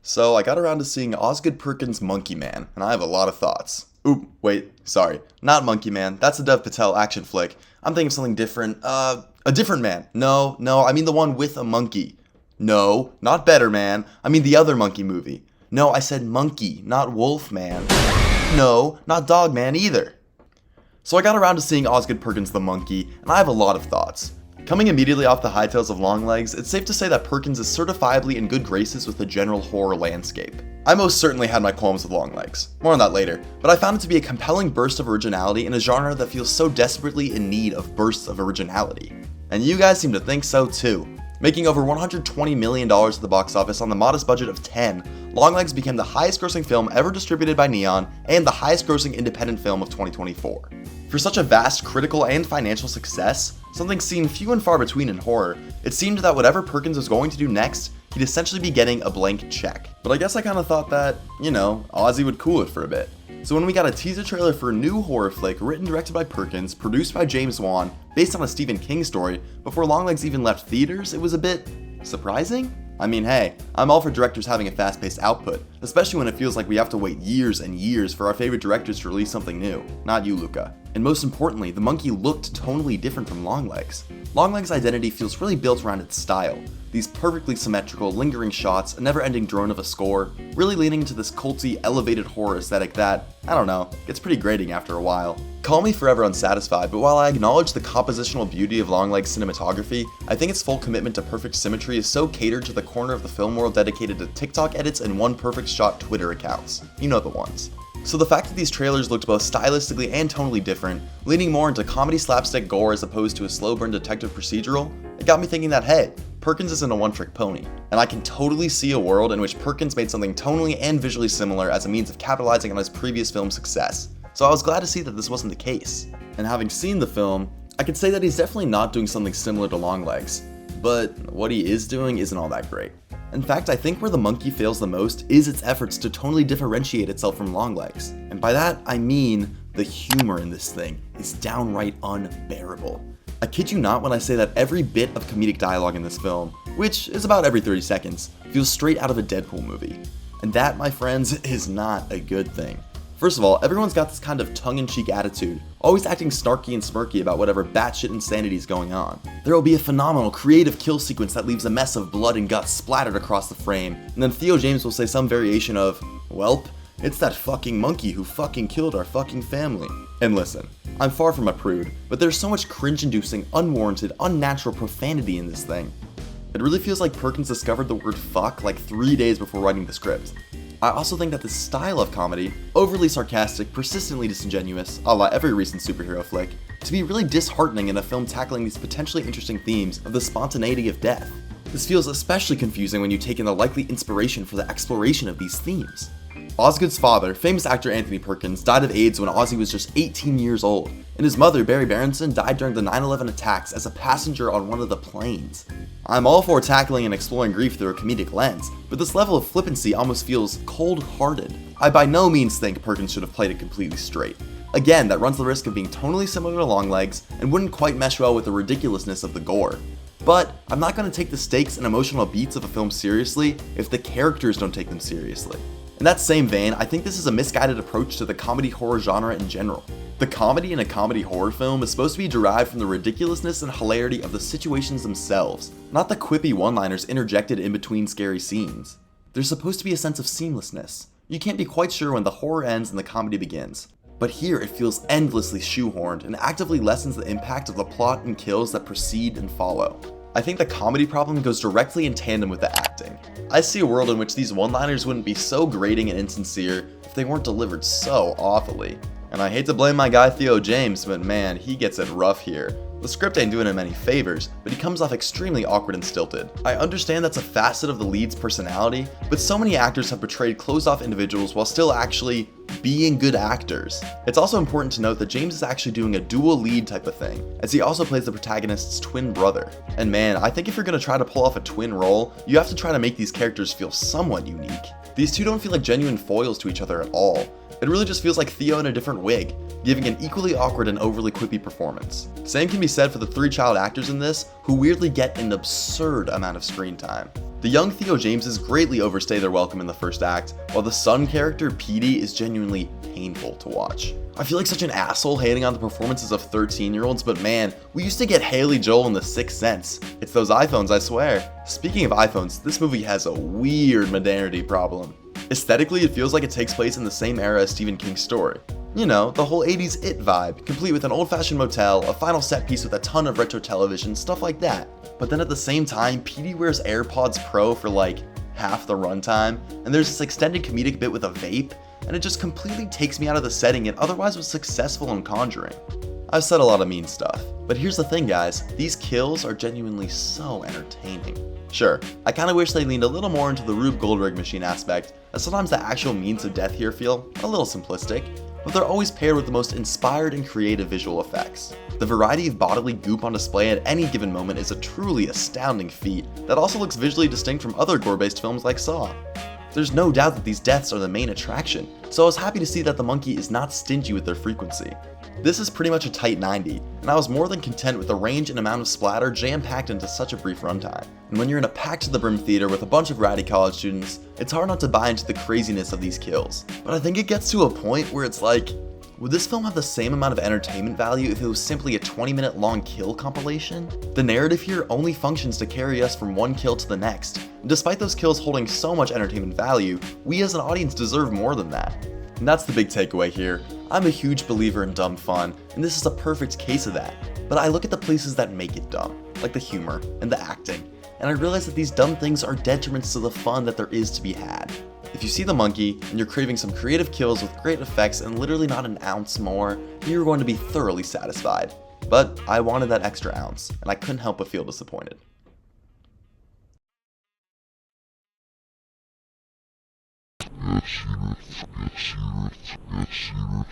So I got around to seeing Osgood Perkins' Monkey Man, and I have a lot of thoughts. Oop, wait, sorry, not Monkey Man, that's a Dev Patel action flick. I'm thinking of something different, a different man. No, I mean the one with a monkey. No, not Better Man, I mean the other monkey movie. No, I said monkey, not Wolf Man. No, not Dog Man either. So I got around to seeing Osgood Perkins the Monkey, and I have a lot of thoughts. Coming immediately off the hightails of Longlegs, it's safe to say that Perkins is certifiably in good graces with the general horror landscape. I most certainly had my qualms with Longlegs, more on that later, but I found it to be a compelling burst of originality in a genre that feels so desperately in need of bursts of originality. And you guys seem to think so too. Making over $120 million at the box office on the modest budget of 10, Longlegs became the highest grossing film ever distributed by Neon and the highest grossing independent film of 2024. For such a vast critical and financial success, something seen few and far between in horror, it seemed that whatever Perkins was going to do next, he'd essentially be getting a blank check. But I guess I kinda thought that, Ozzy would cool it for a bit. So when we got a teaser trailer for a new horror flick written and directed by Perkins, produced by James Wan, based on a Stephen King story, before Longlegs even left theaters, it was a bit surprising? I mean, hey, I'm all for directors having a fast-paced output, especially when it feels like we have to wait years and years for our favorite directors to release something new. Not you, Luca. And most importantly, the monkey looked tonally different from Longlegs. Longlegs' identity feels really built around its style. These perfectly symmetrical, lingering shots, a never-ending drone of a score, really leaning into this culty, elevated horror aesthetic that, I don't know, gets pretty grating after a while. Call me forever unsatisfied, but while I acknowledge the compositional beauty of Longlegs' cinematography, I think its full commitment to perfect symmetry is so catered to the corner of the film world dedicated to TikTok edits and one perfect shot Twitter accounts. You know the ones. So the fact that these trailers looked both stylistically and tonally different, leaning more into comedy slapstick gore as opposed to a slow burn detective procedural, it got me thinking that hey, Perkins isn't a one-trick pony, and I can totally see a world in which Perkins made something tonally and visually similar as a means of capitalizing on his previous film's success. So I was glad to see that this wasn't the case. And having seen the film, I can say that he's definitely not doing something similar to Longlegs, but what he is doing isn't all that great. In fact, I think where the monkey fails the most is its efforts to tonally differentiate itself from Longlegs. And by that, I mean the humor in this thing is downright unbearable. I kid you not when I say that every bit of comedic dialogue in this film, which is about every 30 seconds, feels straight out of a Deadpool movie. And that, my friends, is not a good thing. First of all, everyone's got this kind of tongue-in-cheek attitude, always acting snarky and smirky about whatever batshit insanity is going on. There will be a phenomenal, creative kill sequence that leaves a mess of blood and guts splattered across the frame, and then Theo James will say some variation of, "Welp, it's that fucking monkey who fucking killed our fucking family." And listen, I'm far from a prude, but there's so much cringe-inducing, unwarranted, unnatural profanity in this thing. It really feels like Perkins discovered the word fuck like 3 days before writing the script. I also think that this style of comedy, overly sarcastic, persistently disingenuous, a la every recent superhero flick, to be really disheartening in a film tackling these potentially interesting themes of the spontaneity of death. This feels especially confusing when you take in the likely inspiration for the exploration of these themes. Osgood's father, famous actor Anthony Perkins, died of AIDS when Ozzy was just 18 years old, and his mother, Barry Berenson, died during the 9/11 attacks as a passenger on one of the planes. I'm all for tackling and exploring grief through a comedic lens, but this level of flippancy almost feels cold-hearted. I by no means think Perkins should have played it completely straight. Again, that runs the risk of being tonally similar to Longlegs and wouldn't quite mesh well with the ridiculousness of the gore. But I'm not going to take the stakes and emotional beats of a film seriously if the characters don't take them seriously. In that same vein, I think this is a misguided approach to the comedy horror genre in general. The comedy in a comedy horror film is supposed to be derived from the ridiculousness and hilarity of the situations themselves, not the quippy one-liners interjected in between scary scenes. There's supposed to be a sense of seamlessness. You can't be quite sure when the horror ends and the comedy begins. But here it feels endlessly shoehorned and actively lessens the impact of the plot and kills that precede and follow. I think the comedy problem goes directly in tandem with the acting. I see a world in which these one-liners wouldn't be so grating and insincere if they weren't delivered so awfully. And I hate to blame my guy Theo James, but man, he gets it rough here. The script ain't doing him any favors, but he comes off extremely awkward and stilted. I understand that's a facet of the lead's personality, but so many actors have portrayed closed-off individuals while still actually being good actors. It's also important to note that James is actually doing a dual lead type of thing, as he also plays the protagonist's twin brother. And man, I think if you're gonna try to pull off a twin role, you have to try to make these characters feel somewhat unique. These two don't feel like genuine foils to each other at all. It really just feels like Theo in a different wig, giving an equally awkward and overly quippy performance. Same can be said for the 3 child actors in this, who weirdly get an absurd amount of screen time. The young Theo Jameses greatly overstay their welcome in the first act, while the son character, Petey, is genuinely painful to watch. I feel like such an asshole hating on the performances of 13-year-olds, but man, we used to get Haley Joel in The Sixth Sense. It's those iPhones, I swear. Speaking of iPhones, this movie has a weird modernity problem. Aesthetically, it feels like it takes place in the same era as Stephen King's story. You know, the whole 80s It vibe, complete with an old-fashioned motel, a final set piece with a ton of retro television, stuff like that. But then at the same time, Petey wears AirPods Pro for like half the runtime, and there's this extended comedic bit with a vape, and it just completely takes me out of the setting it otherwise was successful in conjuring. I've said a lot of mean stuff, but here's the thing guys, these kills are genuinely so entertaining. Sure, I kinda wish they leaned a little more into the Rube Goldberg machine aspect, as sometimes the actual means of death here feel a little simplistic, but they're always paired with the most inspired and creative visual effects. The variety of bodily goop on display at any given moment is a truly astounding feat that also looks visually distinct from other gore-based films like Saw. There's no doubt that these deaths are the main attraction, so I was happy to see that the monkey is not stingy with their frequency. This is pretty much a tight 90, and I was more than content with the range and amount of splatter jam-packed into such a brief runtime. And when you're in a packed to the brim theater with a bunch of ratty college students, it's hard not to buy into the craziness of these kills. But I think it gets to a point where it's like, would this film have the same amount of entertainment value if it was simply a 20-minute long kill compilation? The narrative here only functions to carry us from one kill to the next, and despite those kills holding so much entertainment value, we as an audience deserve more than that. And that's the big takeaway here. I'm a huge believer in dumb fun, and this is a perfect case of that. But I look at the places that make it dumb, like the humor and the acting, and I realize that these dumb things are detriments to the fun that there is to be had. If you see The Monkey, and you're craving some creative kills with great effects and literally not an ounce more, you're going to be thoroughly satisfied. But I wanted that extra ounce, and I couldn't help but feel disappointed. Yes,